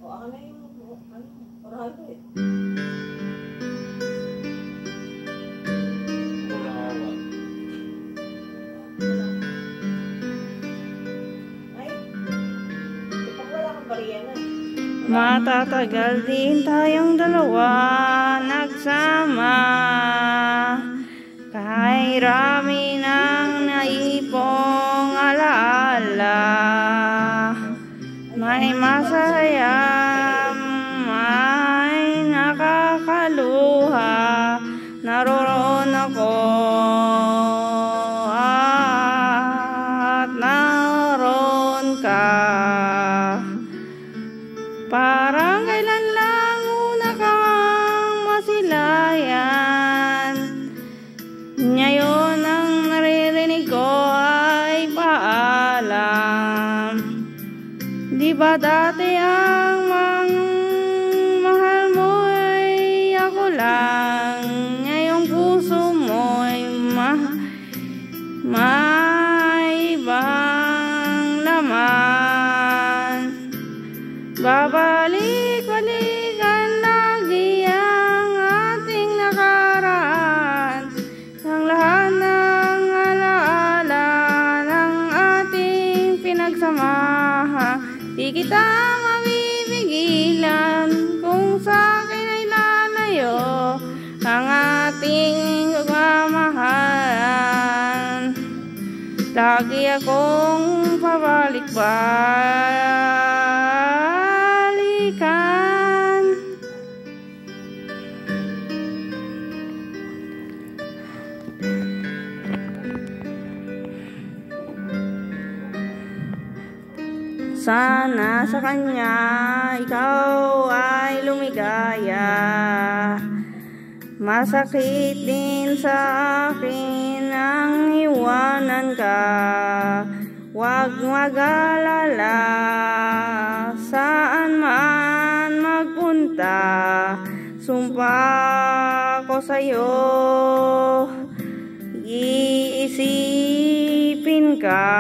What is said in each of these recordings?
O, ako na yung, ano, 400. Ay, ipag wala kang bariya na. Matatagal din tayong dalawa nagsama. Kahit rami ng naipong alaala, may masaya, may nakakaluha. Naroroon ako at naroon ka. Parang kailan lang una kang masilayan. Ngayon ang naririnig ko ay paalam. Di ba dati ang mahal mo ay ako lang? Ngayong puso mo ay may ibang laman. Babalik-balikan lagi ang ating nakaraan, ang lahat ng alaala ng ating pinagsamahan. Di kita mapipigilan kung sa akin ay lalayo ang ating pagmamahalan. Lagi akong pabalik-balikan. Sana sa kanya ikaw ay lumigaya. Masakit din sa akin ang iwanan ka. Huwag mag-alala, saan man magpunta. Sumpa ko sa'yo, iisipin ka.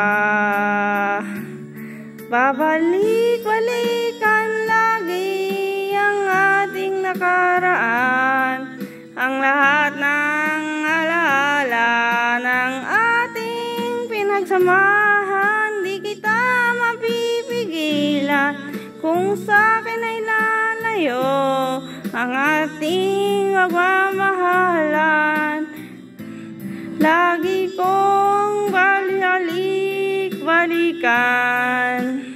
Babalik-balikan lagi ang ating nakaraan, ang lahat ng alaala ng ating pinagsamahan. Di kita mapipigilan kung sa akin ay lalayo ang ating pagmamahalan. Lagi kong balik-balikan.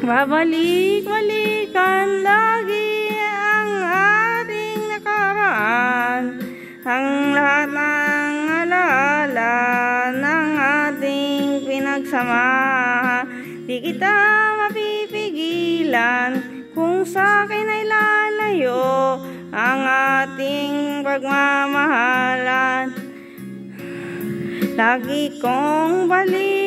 Babalik-balikan lagi ang ating nakaraan, ang lahat ng alaala ng ating pinagsamahan. Di kita mapipigilan kung sa akin ay lalayo ang ating pagmamahalan. Lagi kong balikan.